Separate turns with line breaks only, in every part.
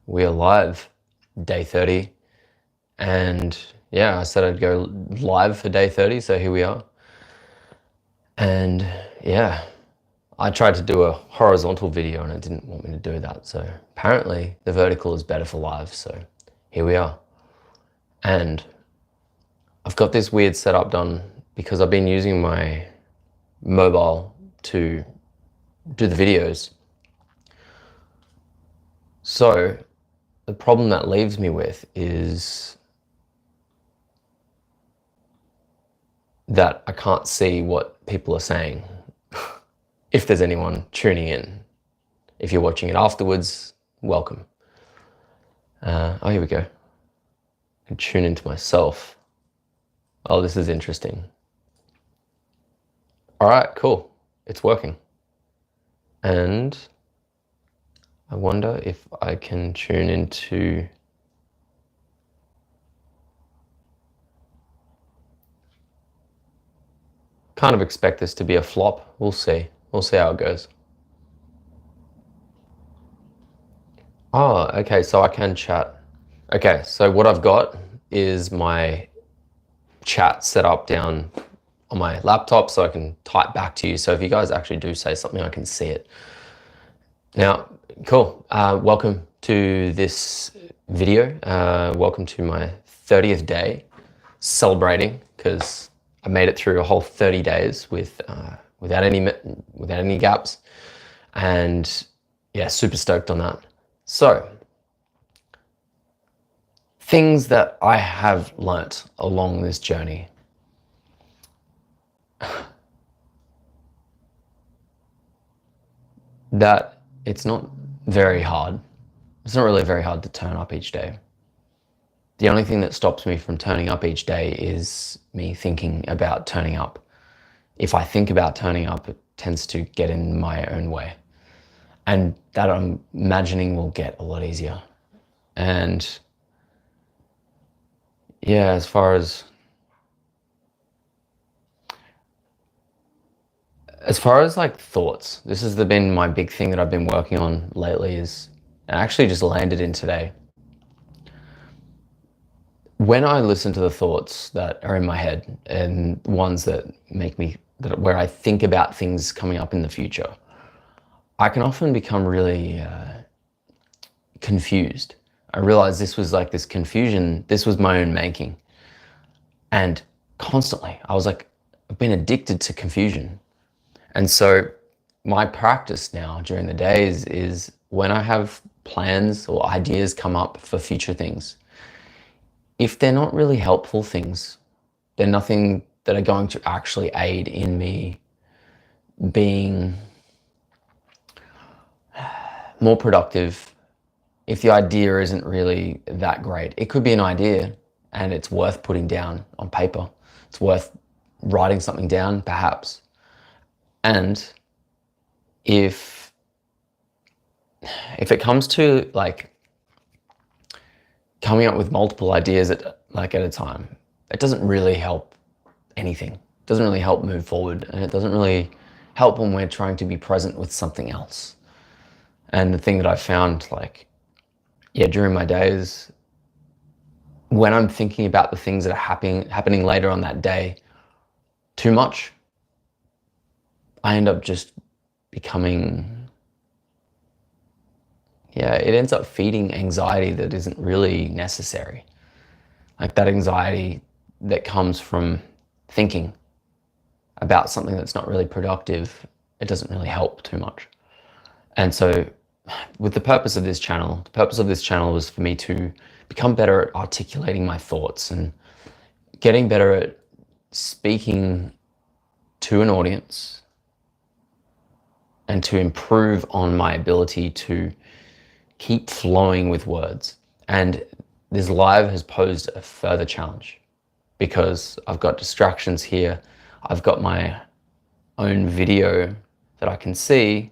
we are live, day 30. And yeah, I said I'd go live for day 30, so here we are. And yeah, I tried to do a horizontal video and it didn't want me to do that. So apparently the vertical is better for live, so here we are. And I've got this weird setup done because I've been using my mobile to do the videos. So the problem that leaves me with is that I can't see what people are saying if there's anyone tuning in. If you're watching it afterwards, welcome. Oh, here we go. I can tune into myself. Oh, this is interesting. All right, cool. It's working. And I wonder if I can tune into kind of expect this to be a flop. We'll see. We'll see how it goes. Oh, okay, so I can chat. Okay, so what I've got is my chat set up down on my laptop so I can type back to you. So if you guys actually do say something, I can see it. Now, cool. Welcome to this video. Welcome to my 30th day, celebrating because I made it through a whole 30 days without any gaps, and yeah, super stoked on that. So, things that I have learnt along this journey. That it's not very hard. It's not really very hard to turn up each day. The only thing that stops me from turning up each day is me thinking about turning up. If I think about turning up, it tends to get in my own way. And that I'm imagining will get a lot easier. And yeah, as far as like thoughts, this has been my big thing that I've been working on lately, is I actually just landed in today. When I listen to the thoughts that are in my head and ones that make me, where I think about things coming up in the future, I can often become really confused. I realized this was like this confusion, this was my own making. And constantly, I was like, I've been addicted to confusion. And so my practice now during the days is when I have plans or ideas come up for future things, if they're not really helpful things, they're nothing that are going to actually aid in me being more productive. If the idea isn't really that great, it could be an idea and it's worth putting down on paper. It's worth writing something down, perhaps. And if it comes to like coming up with multiple ideas at a time, it doesn't really help anything. It doesn't really help move forward, and it doesn't really help when we're trying to be present with something else. And the thing that I found, like, yeah, during my days, when I'm thinking about the things that are happening later on that day too much, I end up just becoming, yeah, it ends up feeding anxiety that isn't really necessary. Like that anxiety that comes from thinking about something that's not really productive, it doesn't really help too much. And so with the purpose of this channel was for me to become better at articulating my thoughts and getting better at speaking to an audience, and to improve on my ability to keep flowing with words. And this live has posed a further challenge because I've got distractions here. I've got my own video that I can see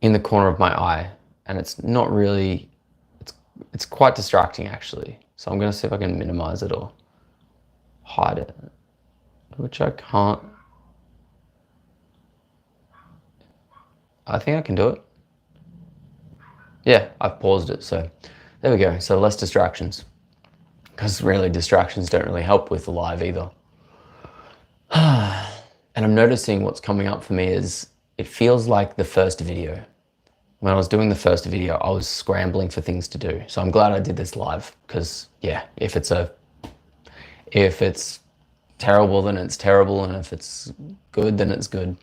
in the corner of my eye, and it's not really, it's quite distracting actually. So I'm gonna see if I can minimize it or hide it, which I can't. I think I can do it. yeah, I've paused it. So there we go. So less distractions, because really distractions don't really help with the live either. And I'm noticing what's coming up for me is it feels like the first video. When I was doing the first video, I was scrambling for things to do. So I'm glad I did this live, because yeah, if it's terrible, then it's terrible, and if it's good, then it's good.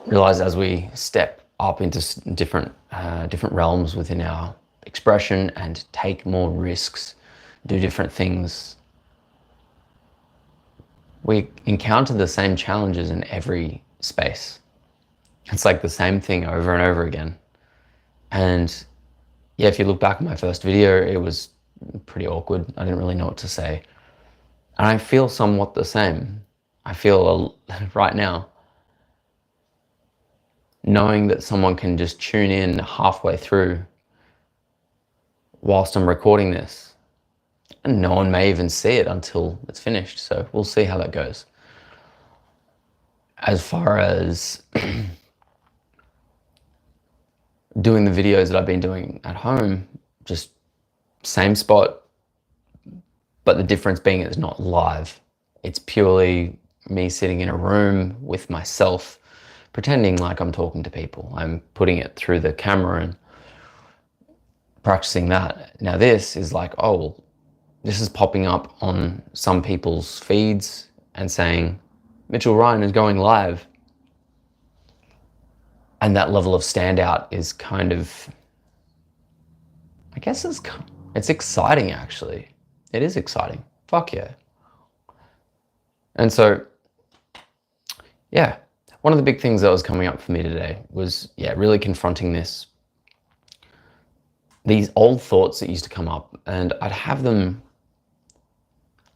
Realize as we step up into different realms within our expression and take more risks, do different things, we encounter the same challenges in every space. It's like the same thing over and over again. And yeah, if you look back at my first video, it was pretty awkward. I didn't really know what to say. And I feel somewhat the same. I feel right now, knowing that someone can just tune in halfway through whilst I'm recording this, and no one may even see it until it's finished. So we'll see how that goes. As far as doing the videos that I've been doing at home, just same spot, but the difference being it's not live. It's purely me sitting in a room with myself, pretending like I'm talking to people. I'm putting it through the camera and practicing that. Now this is like, oh, well, this is popping up on some people's feeds and saying, Mitchell Ryan is going live. And that level of standout is kind of, I guess it's exciting actually. It is exciting. Fuck yeah. And so, yeah, one of the big things that was coming up for me today was, yeah, really confronting these old thoughts that used to come up, and I'd have them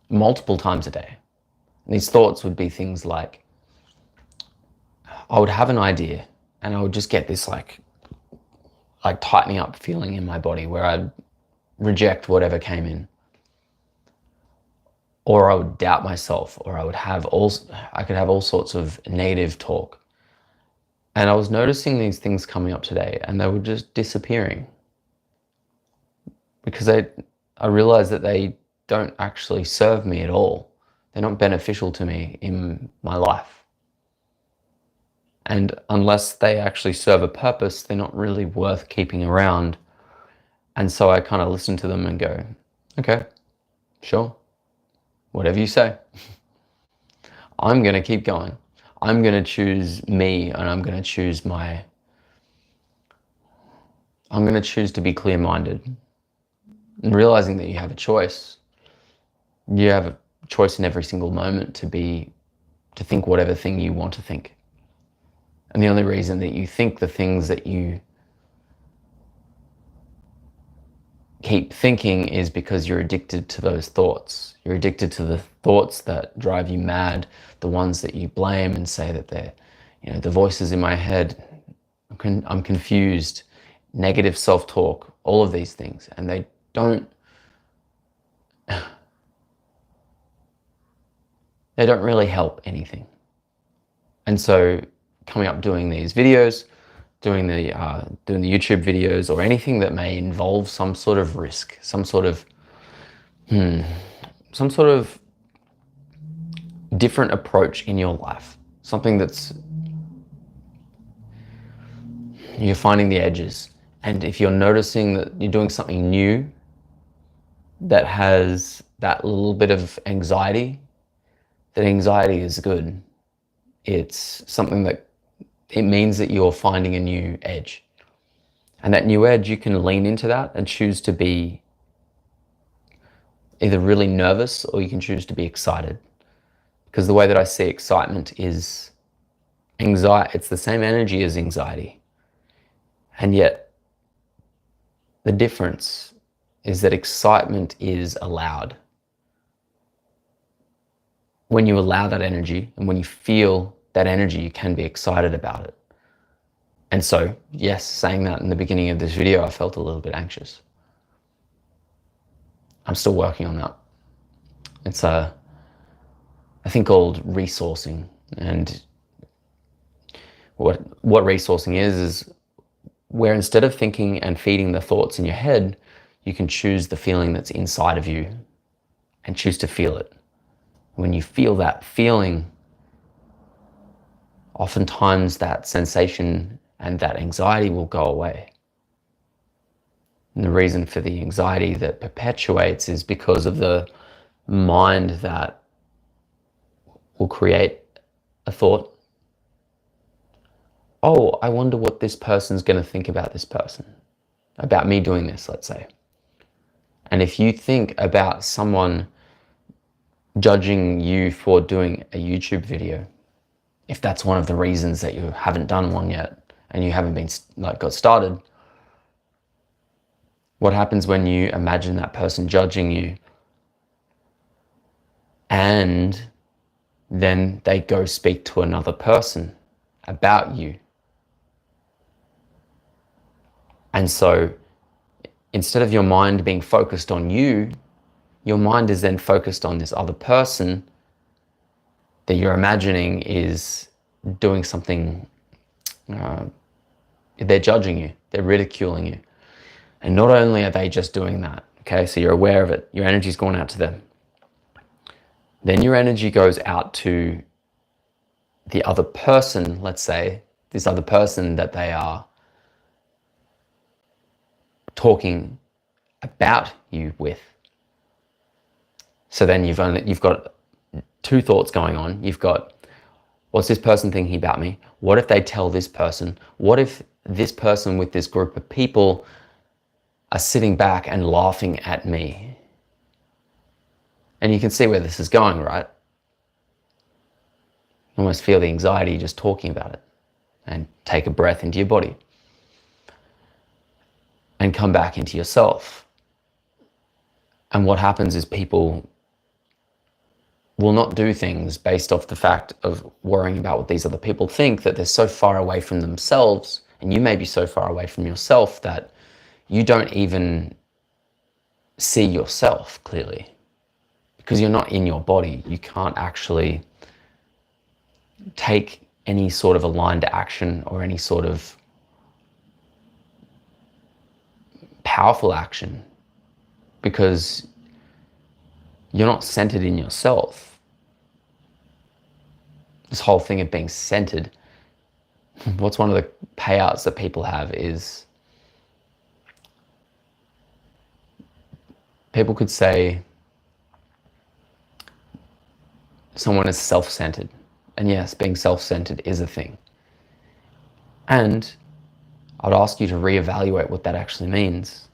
multiple times a day. And these thoughts would be things like, I would have an idea and I would just get this like tightening up feeling in my body where I'd reject whatever came in. Or I would doubt myself, or I could have all sorts of negative talk. And I was noticing these things coming up today, and they were just disappearing. Because I realized that they don't actually serve me at all. They're not beneficial to me in my life. And unless they actually serve a purpose, they're not really worth keeping around. And so I kind of listen to them and go, okay, sure. Whatever you say. I'm going to keep going. I'm going to choose me, and I'm going to choose to be clear-minded. And realizing that you have a choice. You have a choice in every single moment to think whatever thing you want to think. And the only reason that you think the things that you keep thinking is because you're addicted to those thoughts. You're addicted to the thoughts that drive you mad, the ones that you blame and say that they're, the voices in my head, I'm confused, negative self-talk, all of these things. And they don't really help anything. And so coming up doing these videos, doing the YouTube videos, or anything that may involve some sort of risk, some sort of different approach in your life, something that's, you're finding the edges. And if you're noticing that you're doing something new that has that little bit of anxiety, that anxiety is good. It's something that, it means that you're finding a new edge. And that new edge, you can lean into that and choose to be either really nervous, or you can choose to be excited. Because the way that I see excitement is anxiety. It's the same energy as anxiety. And yet the difference is that excitement is allowed. When you allow that energy, and when you feel that energy, you can be excited about it. And so, yes, saying that in the beginning of this video, I felt a little bit anxious. I'm still working on that. It's a thing called resourcing. And what resourcing is where instead of thinking and feeding the thoughts in your head, you can choose the feeling that's inside of you and choose to feel it. When you feel that feeling, oftentimes that sensation and that anxiety will go away. And the reason for the anxiety that perpetuates is because of the mind that will create a thought. Oh, I wonder what this person's going to think about this person, about me doing this, let's say. And if you think about someone judging you for doing a YouTube video, if that's one of the reasons that you haven't done one yet and you haven't been got started, what happens when you imagine that person judging you and then they go speak to another person about you? And so instead of your mind being focused on you, your mind is then focused on this other person that you're imagining is doing something. They're judging you, they're ridiculing you. And not only are they just doing that, okay, so you're aware of it, your energy's going out to them. Then your energy goes out to the other person, let's say, this other person that they are talking about you with. So then you've got two thoughts going on. You've got, what's this person thinking about me? What if they tell this person? What if this person with this group of people are sitting back and laughing at me? And you can see where this is going, right? You almost feel the anxiety just talking about it. And take a breath into your body. And come back into yourself. And what happens is people will not do things based off the fact of worrying about what these other people think, that they're so far away from themselves, and you may be so far away from yourself that you don't even see yourself clearly. Because you're not in your body, you can't actually take any sort of aligned action or any sort of powerful action because you're not centered in yourself. This whole thing of being centered, what's one of the payouts that people have is people could say someone is self-centered. And yes, being self-centered is a thing. And I'd ask you to reevaluate what that actually means.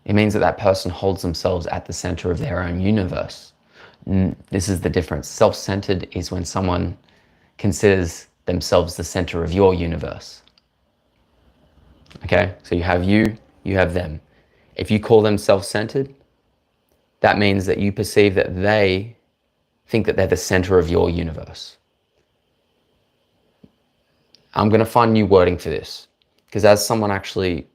It means that that person holds themselves at the center of their own universe. This is the difference. Self-centered is when someone considers themselves the center of your universe. Okay, so you have them. If you call them self-centered, that means that you perceive that they think that they're the center of your universe. I'm going to find new wording for this, because as someone actually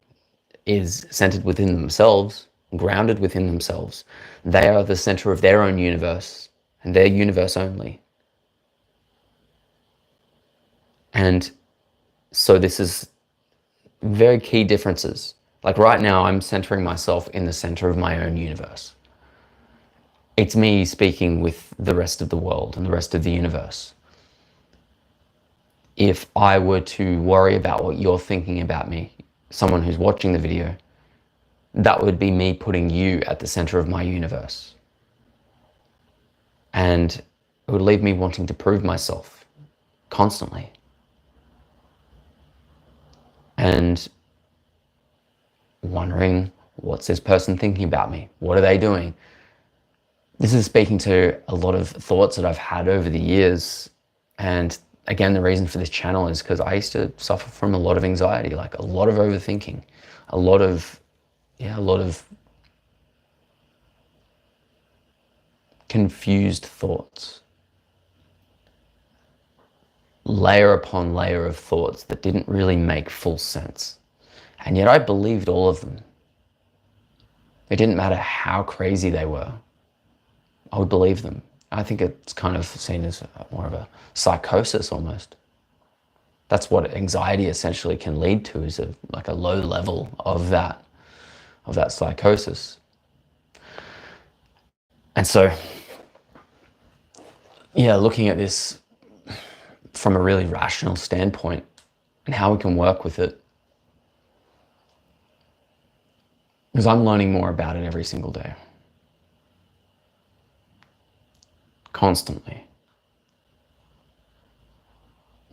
is centered within themselves, grounded within themselves, they are the center of their own universe and their universe only. And so this is very key differences. Like right now, I'm centering myself in the center of my own universe. It's me speaking with the rest of the world and the rest of the universe. If I were to worry about what you're thinking about me, someone who's watching the video, that would be me putting you at the center of my universe. And it would leave me wanting to prove myself constantly. And wondering, what's this person thinking about me? What are they doing? This is speaking to a lot of thoughts that I've had over the years. And again, the reason for this channel is because I used to suffer from a lot of anxiety, like a lot of overthinking, a lot of confused thoughts. Layer upon layer of thoughts that didn't really make full sense. And yet I believed all of them. It didn't matter how crazy they were. I would believe them. I think it's kind of seen as more of a psychosis almost. That's what anxiety essentially can lead to, is like a low level of that psychosis. And so, yeah, looking at this from a really rational standpoint and how we can work with it, because I'm learning more about it every single day, constantly.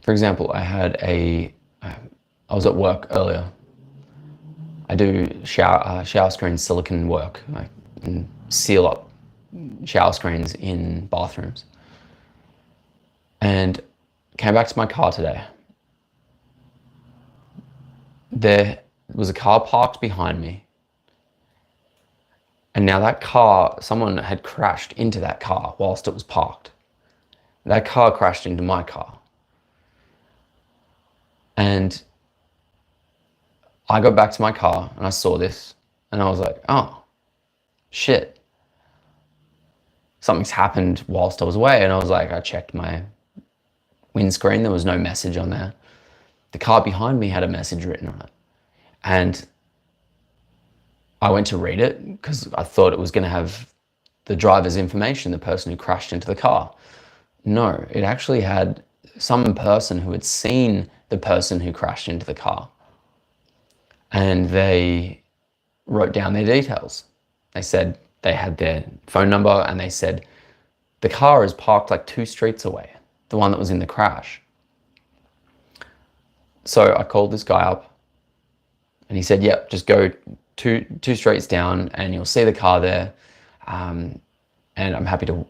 For example, I was at work earlier. I do shower screen silicone work. I can seal up shower screens in bathrooms. And came back to my car today. There was a car parked behind me. And now that car, someone had crashed into that car whilst it was parked. That car crashed into my car. And I got back to my car and I saw this and I was like, oh, shit. Something's happened whilst I was away. And I was like, I checked my windscreen. There was no message on there. The car behind me had a message written on it. And I went to read it because I thought it was going to have the driver's information, the person who crashed into the car. No, it actually had some person who had seen the person who crashed into the car. And they wrote down their details. They said they had their phone number and they said, the car is parked like 2 streets away, the one that was in the crash. So I called this guy up and he said, yep, just go two streets down and you'll see the car there. And I'm happy to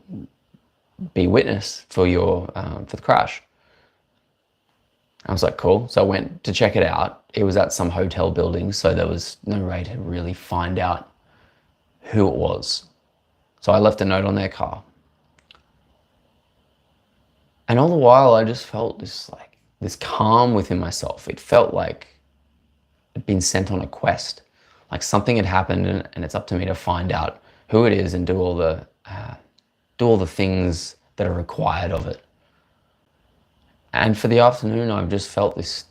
be witness for for the crash. I was like, cool. So I went to check it out. It was at some hotel building, so there was no way to really find out who it was. So I left a note on their car. And all the while I just felt this calm within myself. It felt like I'd been sent on a quest. Like something had happened and it's up to me to find out who it is and do all the things that are required of it. And for the afternoon, I've just felt this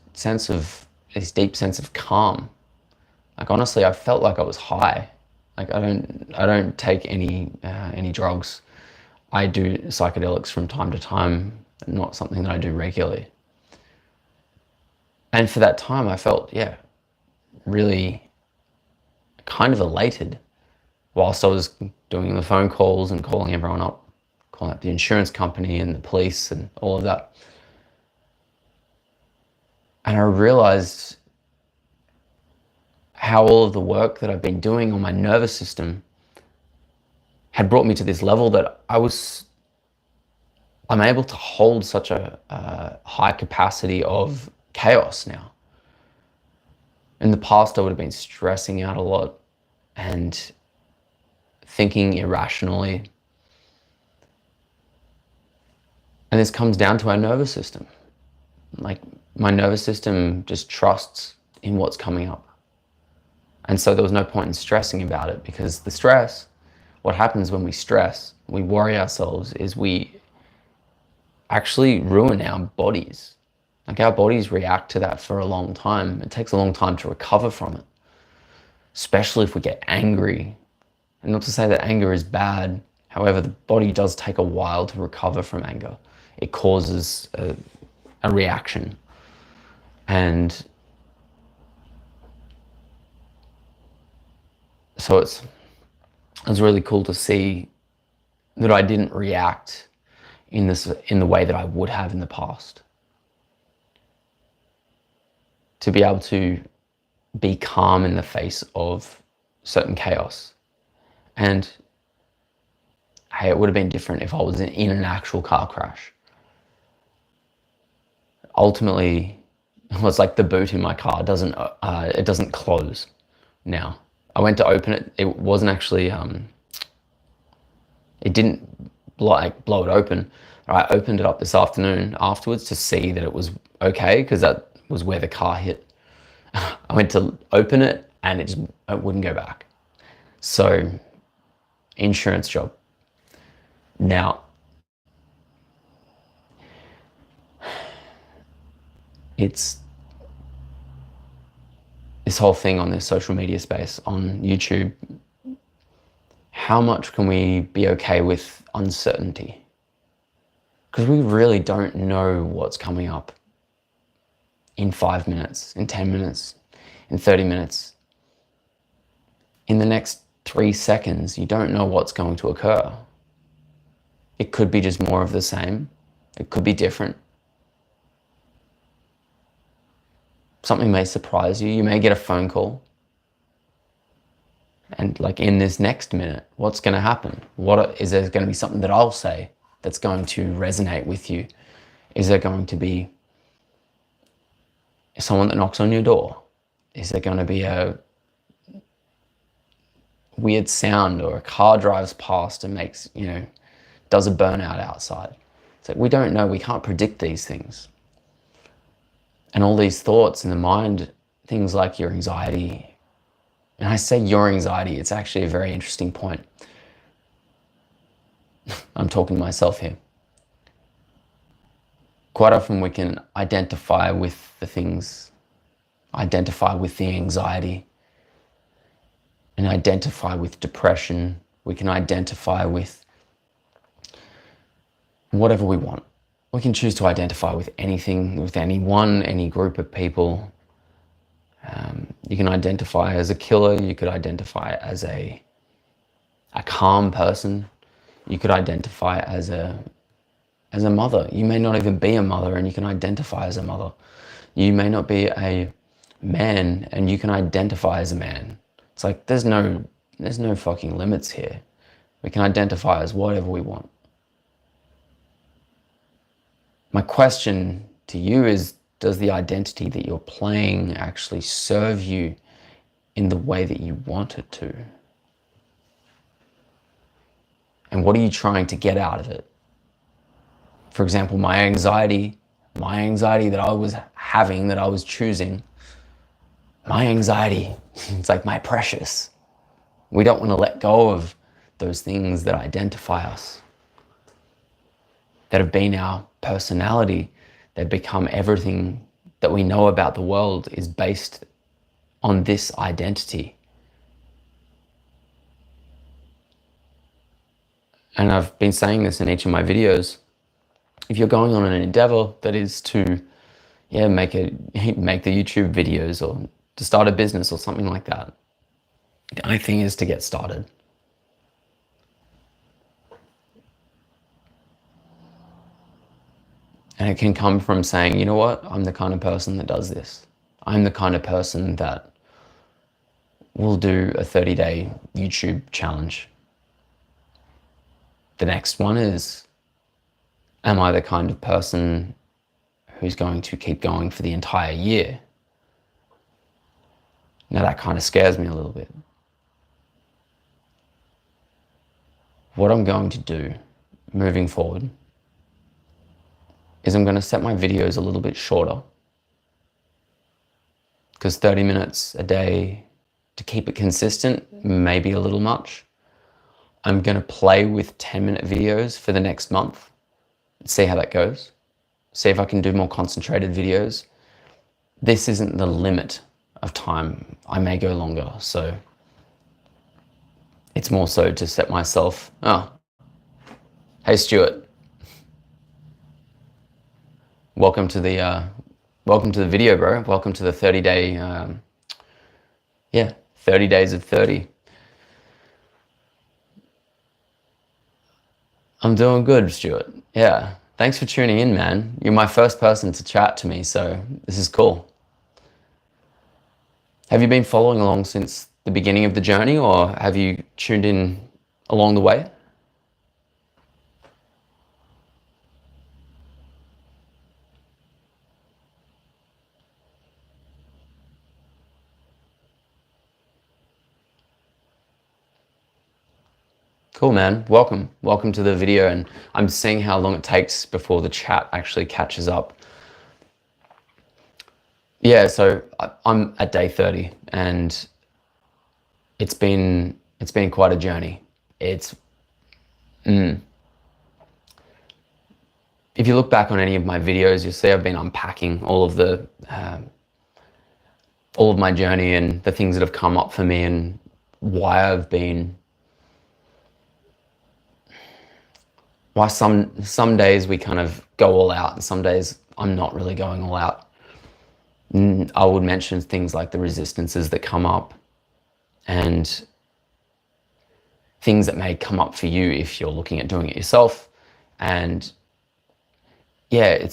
deep sense of calm. Like honestly, I felt like I was high. Like I don't take any drugs. I do psychedelics from time to time, not something that I do regularly. And for that time, I felt, really kind of elated whilst I was doing the phone calls and calling everyone up, calling up the insurance company and the police and all of that. And I realized how all of the work that I've been doing on my nervous system had brought me to this level that I'm able to hold such a high capacity of chaos now. In the past, I would have been stressing out a lot and thinking irrationally. And this comes down to our nervous system. Like my nervous system just trusts in what's coming up. And so there was no point in stressing about it, because the stress, what happens when we stress, we worry ourselves, is we actually ruin our bodies. Like our bodies react to that for a long time. It takes a long time to recover from it, especially if we get angry. And not to say that anger is bad. However, the body does take a while to recover from anger. It causes a reaction. And so it was really cool to see that I didn't react in the way that I would have in the past. To be able to be calm in the face of certain chaos. And hey, it would have been different if I was in an actual car crash. Ultimately, it was like the boot in my car it doesn't close now. I went to open it. It wasn't actually, it didn't blow it open. I opened it up this afternoon afterwards to see that it was okay, because that was where the car hit. I went to open it and it wouldn't go back. So, insurance job. Now, It's this whole thing on this social media space, on YouTube. How much can we be okay with uncertainty? Because we really don't know what's coming up in 5 minutes, in 10 minutes, in 30 minutes. In the next 3 seconds, you don't know what's going to occur. It could be just more of the same. It could be different. Something may surprise you. You may get a phone call. And like in this next minute, what's going to happen? Is there going to be something that I'll say that's going to resonate with you? Is there going to be someone that knocks on your door? Is there going to be a weird sound, or a car drives past and makes, does a burnout outside? It's like, we don't know. We can't predict these things. And all these thoughts in the mind, things like your anxiety. And I say your anxiety, it's actually a very interesting point. I'm talking to myself here. Quite often we can identify with the things, identify with the anxiety, and identify with depression. We can identify with whatever we want. We can choose to identify with anything, with anyone, any group of people. You can identify as a killer. You could identify as a calm person. You could identify as a mother. You may not even be a mother, and you can identify as a mother. You may not be a man, and you can identify as a man. It's like there's no fucking limits here. We can identify as whatever we want. My question to you is, does the identity that you're playing actually serve you in the way that you want it to? And what are you trying to get out of it? For example, my anxiety that I was having, that I was choosing, my anxiety, it's like my precious. We don't want to let go of those things that identify us, that have been our personality. They've become everything that we know about the world is based on this identity. And I've been saying this in each of my videos. If you're going on an endeavor that is to make the YouTube videos, or to start a business or something like that, the only thing is to get started. And it can come from saying, you know what, I'm the kind of person that does this. I'm the kind of person that will do a 30-day YouTube challenge. The next one is, am I the kind of person who's going to keep going for the entire year? Now that kind of scares me a little bit. What I'm going to do moving forward is I'm going to set my videos a little bit shorter, because 30 minutes a day to keep it consistent may be a little much. I'm going to play with 10-minute videos for the next month and see how that goes. See if I can do more concentrated videos. This isn't the limit of time. I may go longer, so it's more so to set myself, hey Stuart, welcome to the video, bro. Welcome to the 30-day, 30 days of 30. I'm doing good, Stuart. Yeah, thanks for tuning in, man. You're my first person to chat to me, so this is cool. Have you been following along since the beginning of the journey, or have you tuned in along the way? Cool, man. Welcome to the video, and I'm seeing how long it takes before the chat actually catches up. Yeah, so I'm at day 30, and it's been quite a journey. It's if you look back on any of my videos, you'll see I've been unpacking all of my journey and the things that have come up for me and why some days we kind of go all out and some days I'm not really going all out. I would mention things like the resistances that come up and things that may come up for you if you're looking at doing it yourself. And yeah,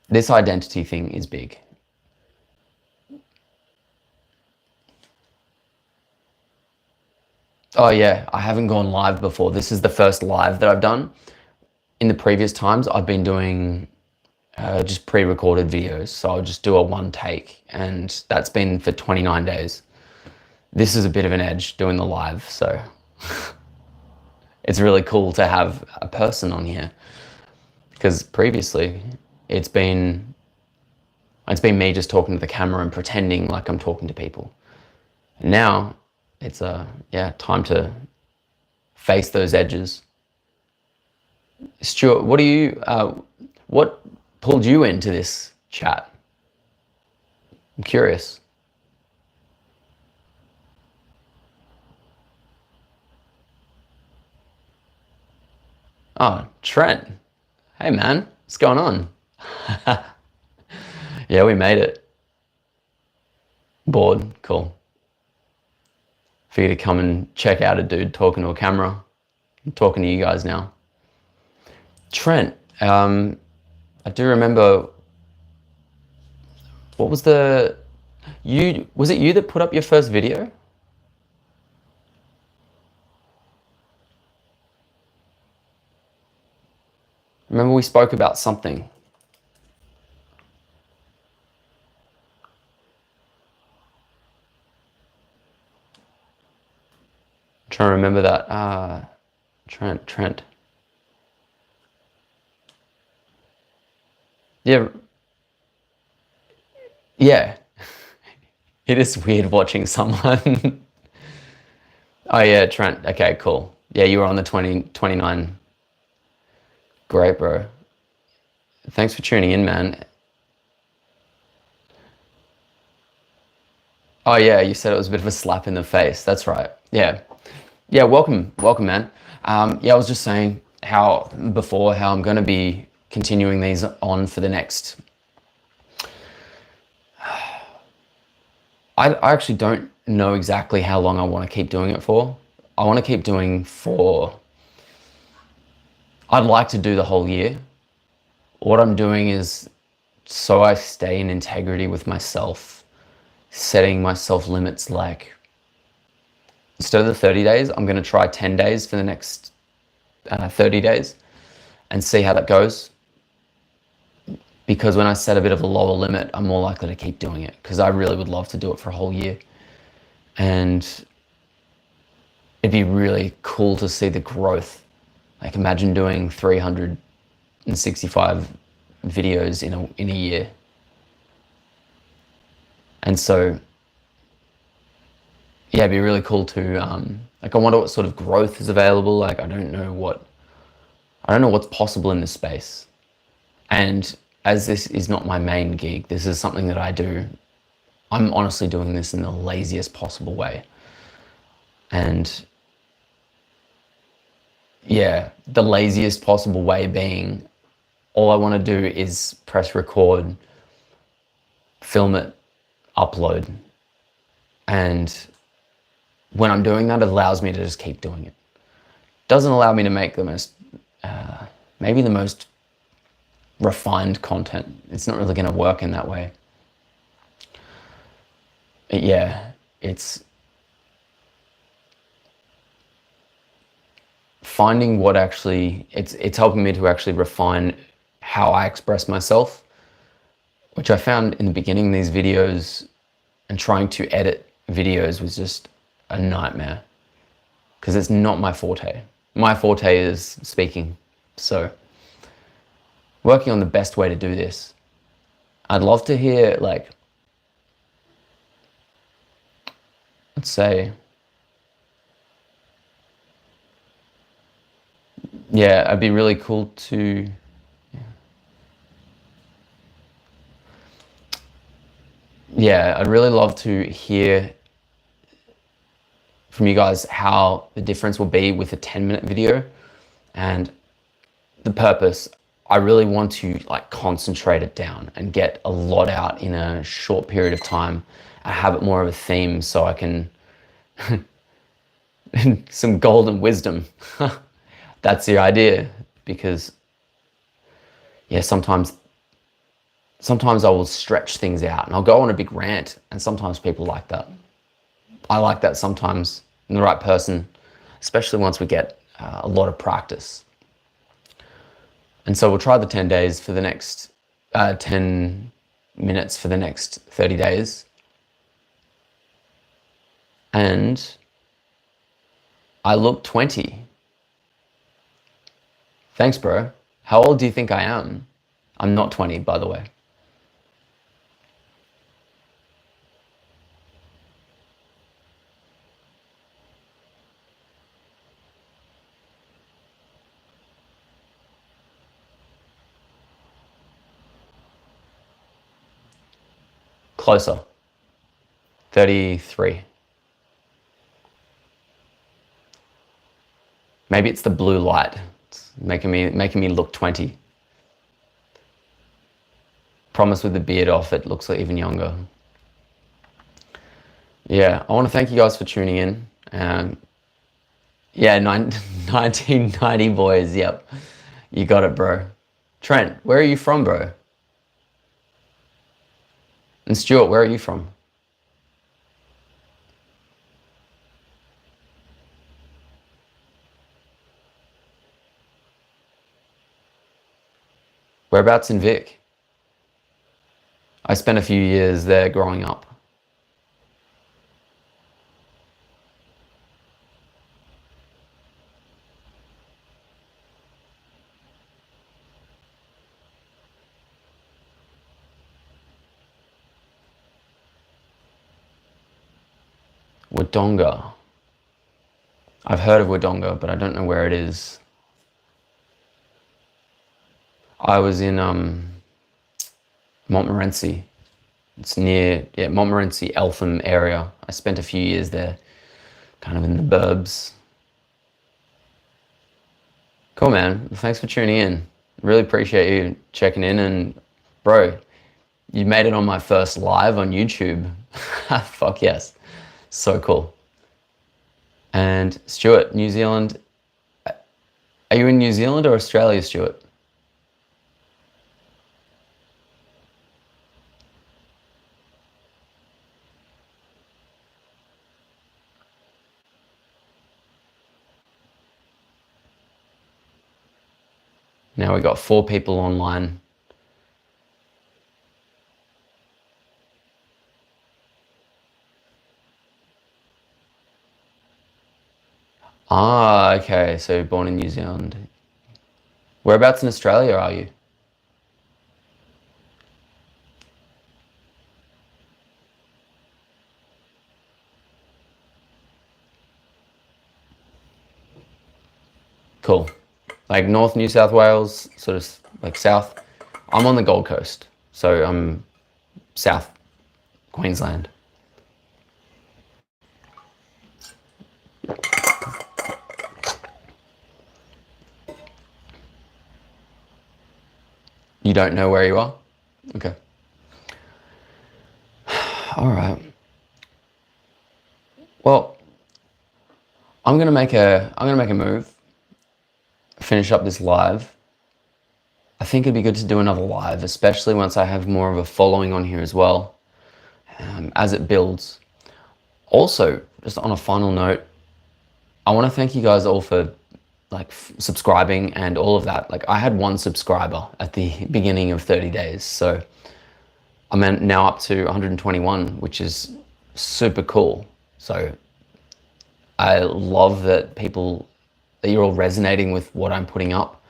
this identity thing is big. Oh yeah, I haven't gone live before. This is the first live that I've done. In the previous times, I've been doing just pre-recorded videos. So I'll just do a one take, and that's been for 29 days. This is a bit of an edge doing the live, so it's really cool to have a person on here, because previously it's been me just talking to the camera and pretending like I'm talking to people. And now it's time to face those edges. Stuart, what pulled you into this chat? I'm curious. Oh, Trent. Hey man, what's going on? Yeah, we made it. Bored, cool. For you to come and check out a dude talking to a camera. I'm talking to you guys now. Trent, I do remember, what was was it you that put up your first video? Remember we spoke about something. I'm trying to remember that. Trent. Yeah. Yeah. It is weird watching someone. Oh yeah, Trent. Okay, cool. Yeah, you were on the 29. Great, bro. Thanks for tuning in, man. Oh yeah, you said it was a bit of a slap in the face. That's right. Yeah. Yeah, welcome, man. Yeah, I was just saying how I'm going to be continuing these on for the next... I actually don't know exactly how long I want to keep doing it for. I want to keep doing I'd like to do the whole year. What I'm doing is so I stay in integrity with myself, setting myself limits, like instead of the 30 days, I'm going to try 10 days for the next 30 days and see how that goes. Because when I set a bit of a lower limit, I'm more likely to keep doing it, because I really would love to do it for a whole year. And it'd be really cool to see the growth. Like imagine doing 365 videos in a year. And so, yeah, it'd be really cool to, like I wonder what sort of growth is available. Like I don't know what's possible in this space. And as this is not my main gig, this is something that I do. I'm honestly doing this in the laziest possible way. And yeah, the laziest possible way being, all I want to do is press record, film it, upload. And when I'm doing that, it allows me to just keep doing it. Doesn't allow me to make the most, maybe the most refined content. It's not really going to work in that way. But yeah, it's finding what actually, it's helping me to actually refine how I express myself, which I found in the beginning, these videos and trying to edit videos was just a nightmare, because it's not my forte. My forte is speaking. So working on the best way to do this. I'd love to hear, like, let's say, Yeah, it'd be really cool to, yeah, I'd really love to hear from you guys how the difference will be with a 10-minute video. And the purpose, I really want to like concentrate it down and get a lot out in a short period of time. I have it more of a theme so I can some golden wisdom. That's the idea, because yeah, sometimes I will stretch things out and I'll go on a big rant, and sometimes people like that. I like that sometimes in the right person, especially once we get a lot of practice. And so we'll try the 10 days for the next 10 minutes for the next 30 days. And I look 20. Thanks, bro. How old do you think I am? I'm not 20, by the way. Closer. 33. Maybe it's the blue light. It's making me look 20. Promise with the beard off, it looks like even younger. Yeah, I want to thank you guys for tuning in. Yeah, 1990 boys, yep. You got it, bro. Trent, where are you from, bro? And Stuart, where are you from? Whereabouts in Vic? I spent a few years there growing up. Wodonga. I've heard of Wodonga, but I don't know where it is. I was in Montmorency. It's near, yeah, Montmorency, Eltham area. I spent a few years there, kind of in the burbs. Cool, man. Thanks for tuning in. Really appreciate you checking in. And bro, you made it on my first live on YouTube. Fuck yes. So cool. And Stuart, New Zealand. Are you in New Zealand or Australia, Stuart? Now we got 4 people online. Ah, okay. So born in New Zealand. Whereabouts in Australia are you? Cool. Like North New South Wales, sort of like south. I'm on the Gold Coast, so I'm South Queensland. You don't know where you are? Okay. All right. Well, I'm gonna make a move. Finish up this live. I think it'd be good to do another live, especially once I have more of a following on here as well, as it builds. Also, just on a final note, I want to thank you guys all for like subscribing and all of that. Like I had 1 subscriber at the beginning of 30 days. So I'm now up to 121, which is super cool. So I love that that you're all resonating with what I'm putting up,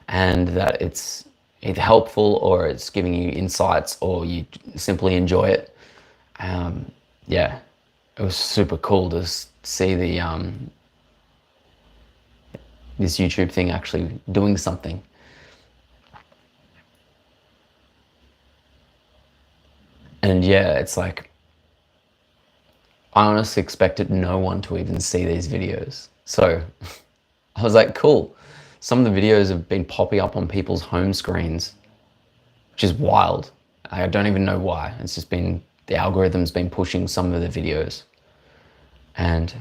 and that it's either helpful or it's giving you insights or you simply enjoy it. Yeah, it was super cool to see this YouTube thing actually doing something. And yeah, it's like, I honestly expected no one to even see these videos. So I was like, cool. Some of the videos have been popping up on people's home screens, which is wild. I don't even know why. It's just been, the algorithm's been pushing some of the videos. And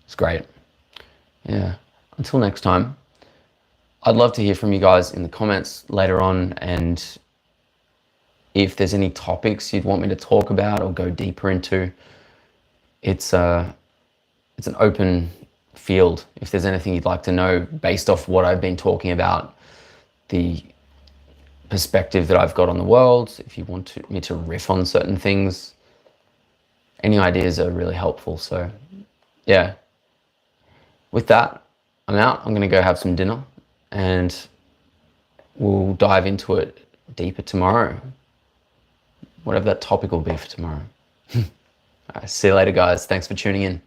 it's great. Yeah. Until next time, I'd love to hear from you guys in the comments later on, and if there's any topics you'd want me to talk about or go deeper into, it's an open field. If there's anything you'd like to know based off what I've been talking about, the perspective that I've got on the world, if you want me to riff on certain things, any ideas are really helpful. So yeah, with that, I'm out. I'm going to go have some dinner, and we'll dive into it deeper tomorrow, whatever that topic will be for tomorrow. All right, see you later, guys. Thanks for tuning in.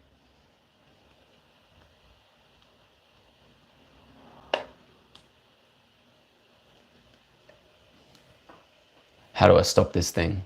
How do I stop this thing?